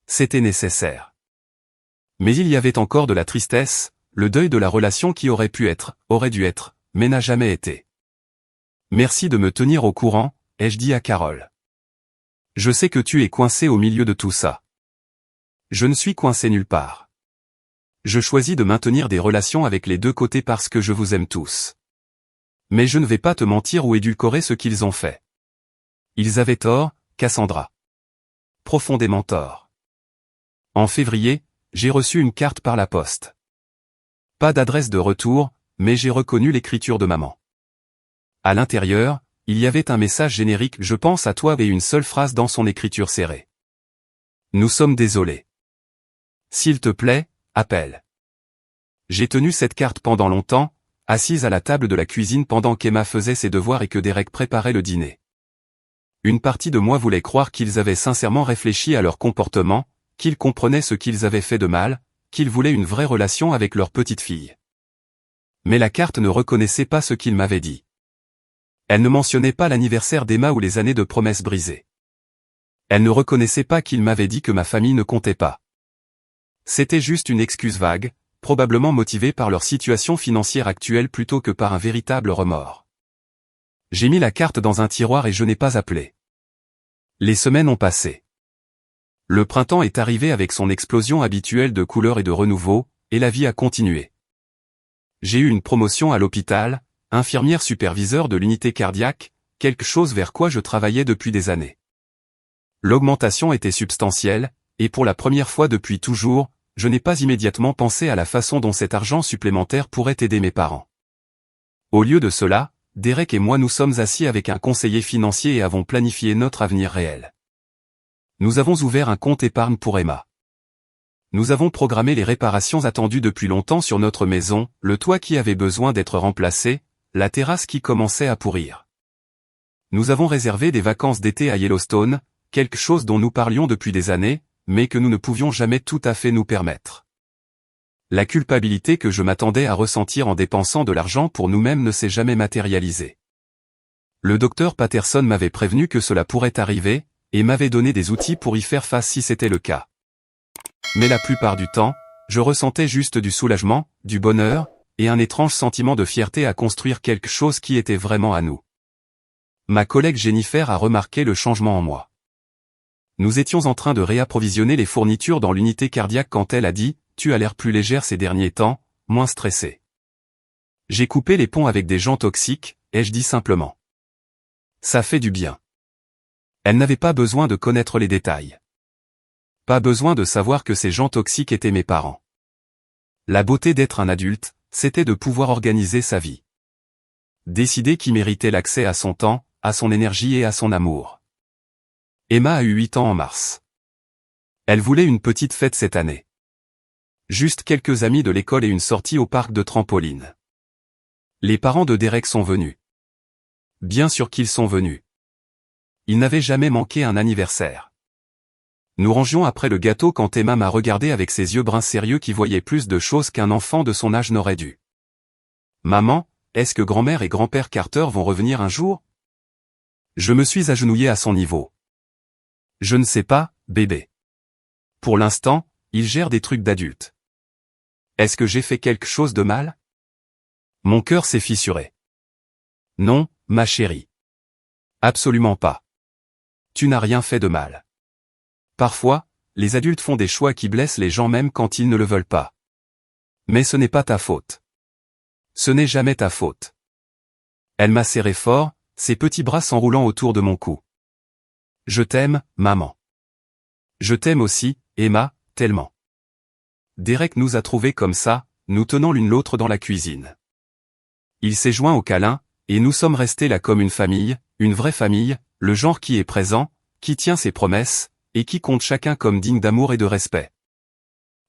C'était nécessaire. Mais il y avait encore de la tristesse, le deuil de la relation qui aurait pu être, aurait dû être, mais n'a jamais été. Merci de me tenir au courant, ai-je dit à Carole. Je sais que tu es coincé au milieu de tout ça. Je ne suis coincé nulle part. Je choisis de maintenir des relations avec les deux côtés parce que je vous aime tous. Mais je ne vais pas te mentir ou édulcorer ce qu'ils ont fait. Ils avaient tort, Cassandra. Profondément tort. En février, j'ai reçu une carte par la poste. Pas d'adresse de retour, mais j'ai reconnu l'écriture de maman. À l'intérieur, il y avait un message générique « Je pense à toi » et une seule phrase dans son écriture serrée. Nous sommes désolés. S'il te plaît, appelle. J'ai tenu cette carte pendant longtemps, assise à la table de la cuisine pendant qu'Emma faisait ses devoirs et que Derek préparait le dîner. Une partie de moi voulait croire qu'ils avaient sincèrement réfléchi à leur comportement, qu'ils comprenaient ce qu'ils avaient fait de mal, qu'ils voulaient une vraie relation avec leur petite fille. Mais la carte ne reconnaissait pas ce qu'ils m'avaient dit. Elle ne mentionnait pas l'anniversaire d'Emma ou les années de promesses brisées. Elle ne reconnaissait pas qu'ils m'avaient dit que ma famille ne comptait pas. C'était juste une excuse vague, probablement motivée par leur situation financière actuelle plutôt que par un véritable remords. J'ai mis la carte dans un tiroir et je n'ai pas appelé. Les semaines ont passé. Le printemps est arrivé avec son explosion habituelle de couleurs et de renouveau, et la vie a continué. J'ai eu une promotion à l'hôpital, infirmière superviseur de l'unité cardiaque, quelque chose vers quoi je travaillais depuis des années. L'augmentation était substantielle, et pour la première fois depuis toujours, je n'ai pas immédiatement pensé à la façon dont cet argent supplémentaire pourrait aider mes parents. Au lieu de cela, Derek et moi nous sommes assis avec un conseiller financier et avons planifié notre avenir réel. Nous avons ouvert un compte épargne pour Emma. Nous avons programmé les réparations attendues depuis longtemps sur notre maison, le toit qui avait besoin d'être remplacé, la terrasse qui commençait à pourrir. Nous avons réservé des vacances d'été à Yellowstone, quelque chose dont nous parlions depuis des années, mais que nous ne pouvions jamais tout à fait nous permettre. La culpabilité que je m'attendais à ressentir en dépensant de l'argent pour nous-mêmes ne s'est jamais matérialisée. Le docteur Patterson m'avait prévenu que cela pourrait arriver, et m'avait donné des outils pour y faire face si c'était le cas. Mais la plupart du temps, je ressentais juste du soulagement, du bonheur, et un étrange sentiment de fierté à construire quelque chose qui était vraiment à nous. Ma collègue Jennifer a remarqué le changement en moi. Nous étions en train de réapprovisionner les fournitures dans l'unité cardiaque quand elle a dit « Tu as l'air plus légère ces derniers temps, moins stressée. » J'ai coupé les ponts avec des gens toxiques, ai-je dit simplement. Ça fait du bien. Elle n'avait pas besoin de connaître les détails. Pas besoin de savoir que ces gens toxiques étaient mes parents. La beauté d'être un adulte, c'était de pouvoir organiser sa vie. Décider qui méritait l'accès à son temps, à son énergie et à son amour. Emma a eu 8 ans en mars. Elle voulait une petite fête cette année. Juste quelques amis de l'école et une sortie au parc de trampoline. Les parents de Derek sont venus. Bien sûr qu'ils sont venus. Ils n'avaient jamais manqué un anniversaire. Nous rangions après le gâteau quand Emma m'a regardé avec ses yeux bruns sérieux qui voyaient plus de choses qu'un enfant de son âge n'aurait dû. « Maman, est-ce que grand-mère et grand-père Carter vont revenir un jour ?» Je me suis agenouillé à son niveau. « Je ne sais pas, bébé. Pour l'instant, ils gèrent des trucs d'adultes. Est-ce que j'ai fait quelque chose de mal ?» Mon cœur s'est fissuré. « Non, ma chérie. Absolument pas. Tu n'as rien fait de mal. Parfois, les adultes font des choix qui blessent les gens même quand ils ne le veulent pas. Mais ce n'est pas ta faute. Ce n'est jamais ta faute. » Elle m'a serré fort, ses petits bras s'enroulant autour de mon cou. « Je t'aime, maman. Je t'aime aussi, Emma, tellement. » Derek nous a trouvés comme ça, nous tenant l'une l'autre dans la cuisine. Il s'est joint au câlin, et nous sommes restés là comme une famille, une vraie famille, le genre qui est présent, qui tient ses promesses, et qui compte chacun comme digne d'amour et de respect.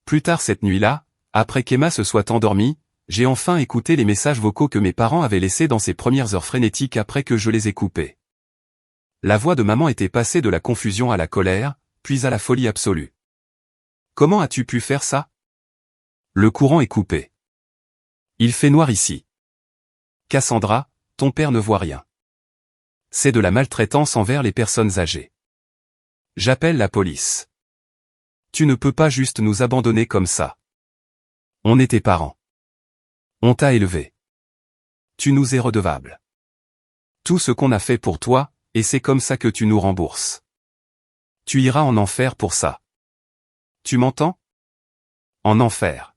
Plus tard cette nuit-là, après qu'Emma se soit endormie, j'ai enfin écouté les messages vocaux que mes parents avaient laissés dans ces premières heures frénétiques après que je les ai coupés. La voix de maman était passée de la confusion à la colère, puis à la folie absolue. « Comment as-tu pu faire ça ? Le courant est coupé. Il fait noir ici. Cassandra, ton père ne voit rien. C'est de la maltraitance envers les personnes âgées. J'appelle la police. Tu ne peux pas juste nous abandonner comme ça. On est tes parents. On t'a élevé. Tu nous es redevable. Tout ce qu'on a fait pour toi, et c'est comme ça que tu nous rembourses. Tu iras en enfer pour ça. Tu m'entends ? En enfer. »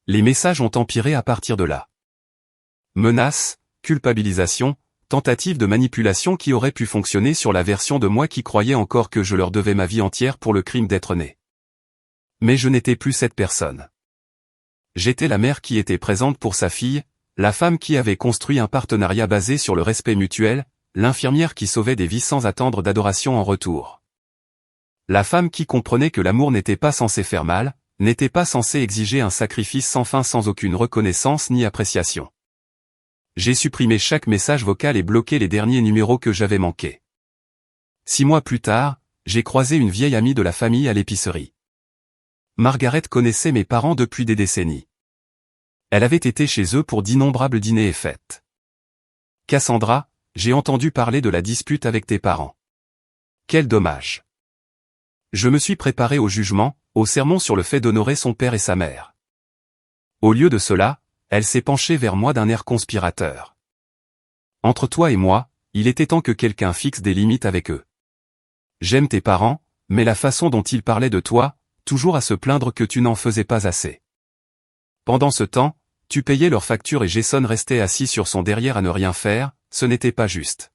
Les messages ont empiré à partir de là. Menaces, culpabilisation, tentative de manipulation qui aurait pu fonctionner sur la version de moi qui croyait encore que je leur devais ma vie entière pour le crime d'être né. Mais je n'étais plus cette personne. J'étais la mère qui était présente pour sa fille, la femme qui avait construit un partenariat basé sur le respect mutuel, l'infirmière qui sauvait des vies sans attendre d'adoration en retour. La femme qui comprenait que l'amour n'était pas censé faire mal, n'était pas censé exiger un sacrifice sans fin sans aucune reconnaissance ni appréciation. J'ai supprimé chaque message vocal et bloqué les derniers numéros que j'avais manqués. 6 mois plus tard, j'ai croisé une vieille amie de la famille à l'épicerie. Margaret connaissait mes parents depuis des décennies. Elle avait été chez eux pour d'innombrables dîners et fêtes. « Cassandra, j'ai entendu parler de la dispute avec tes parents. Quel dommage. » Je me suis préparé au jugement, au sermon sur le fait d'honorer son père et sa mère. Au lieu de cela, elle s'est penchée vers moi d'un air conspirateur. « Entre toi et moi, il était temps que quelqu'un fixe des limites avec eux. J'aime tes parents, mais la façon dont ils parlaient de toi, toujours à se plaindre que tu n'en faisais pas assez. Pendant ce temps, tu payais leurs factures et Jason restait assis sur son derrière à ne rien faire, ce n'était pas juste. »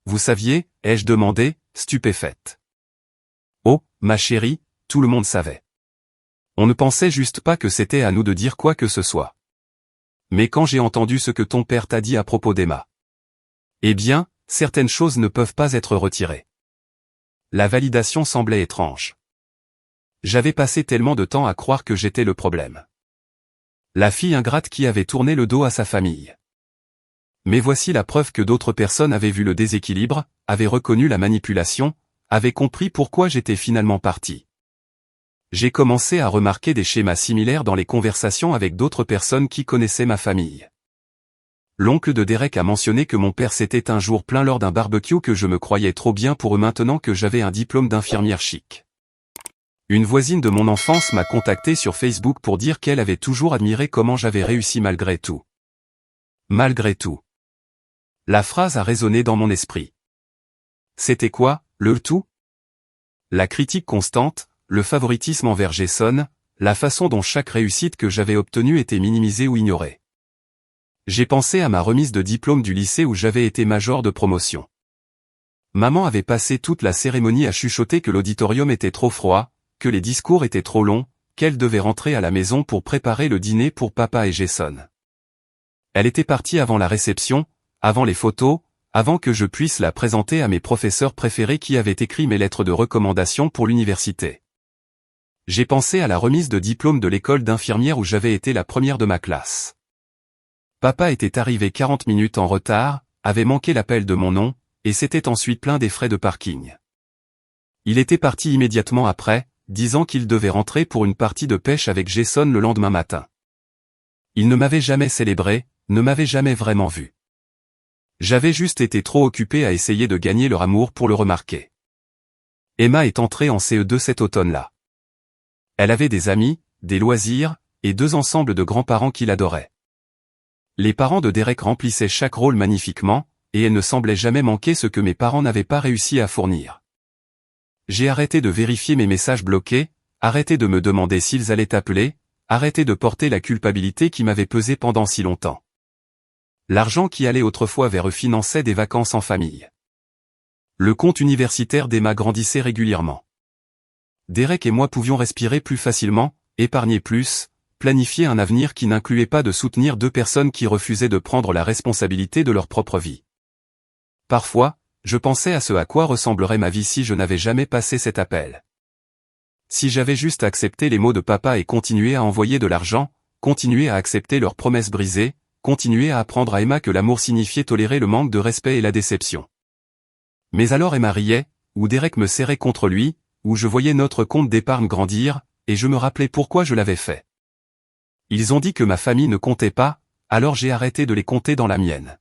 Vous saviez, ai-je demandé, stupéfaite. Oh, ma chérie, tout le monde savait. On ne pensait juste pas que c'était à nous de dire quoi que ce soit. Mais quand j'ai entendu ce que ton père t'a dit à propos d'Emma. Eh bien, certaines choses ne peuvent pas être retirées. La validation semblait étrange. J'avais passé tellement de temps à croire que j'étais le problème. La fille ingrate qui avait tourné le dos à sa famille. Mais voici la preuve que d'autres personnes avaient vu le déséquilibre, avaient reconnu la manipulation, avaient compris pourquoi j'étais finalement parti. J'ai commencé à remarquer des schémas similaires dans les conversations avec d'autres personnes qui connaissaient ma famille. L'oncle de Derek a mentionné que mon père s'était un jour plaint lors d'un barbecue que je me croyais trop bien pour eux maintenant que j'avais un diplôme d'infirmière chic. Une voisine de mon enfance m'a contacté sur Facebook pour dire qu'elle avait toujours admiré comment j'avais réussi malgré tout. Malgré tout. La phrase a résonné dans mon esprit. C'était quoi, le tout? La critique constante, le favoritisme envers Jason, la façon dont chaque réussite que j'avais obtenue était minimisée ou ignorée. J'ai pensé à ma remise de diplôme du lycée où j'avais été major de promotion. Maman avait passé toute la cérémonie à chuchoter que l'auditorium était trop froid, que les discours étaient trop longs, qu'elle devait rentrer à la maison pour préparer le dîner pour papa et Jason. Elle était partie avant la réception, avant les photos, avant que je puisse la présenter à mes professeurs préférés qui avaient écrit mes lettres de recommandation pour l'université. J'ai pensé à la remise de diplôme de l'école d'infirmière où j'avais été la première de ma classe. Papa était arrivé 40 minutes en retard, avait manqué l'appel de mon nom, et s'était ensuite plaint des frais de parking. Il était parti immédiatement après, disant qu'il devait rentrer pour une partie de pêche avec Jason le lendemain matin. Il ne m'avait jamais célébré, ne m'avait jamais vraiment vu. J'avais juste été trop occupé à essayer de gagner leur amour pour le remarquer. Emma est entrée en CE2 cet automne-là. Elle avait des amis, des loisirs, et 2 ensembles de grands-parents qui l'adoraient. Les parents de Derek remplissaient chaque rôle magnifiquement, et elle ne semblait jamais manquer ce que mes parents n'avaient pas réussi à fournir. J'ai arrêté de vérifier mes messages bloqués, arrêté de me demander s'ils allaient appeler, arrêté de porter la culpabilité qui m'avait pesé pendant si longtemps. L'argent qui allait autrefois vers eux finançait des vacances en famille. Le compte universitaire d'Emma grandissait régulièrement. Derek et moi pouvions respirer plus facilement, épargner plus, planifier un avenir qui n'incluait pas de soutenir 2 personnes qui refusaient de prendre la responsabilité de leur propre vie. Parfois, je pensais à ce à quoi ressemblerait ma vie si je n'avais jamais passé cet appel. Si j'avais juste accepté les mots de papa et continué à envoyer de l'argent, continué à accepter leurs promesses brisées, continué à apprendre à Emma que l'amour signifiait tolérer le manque de respect et la déception. Mais alors Emma riait, ou Derek me serrait contre lui, ou je voyais notre compte d'épargne grandir, et je me rappelais pourquoi je l'avais fait. Ils ont dit que ma famille ne comptait pas, alors j'ai arrêté de les compter dans la mienne.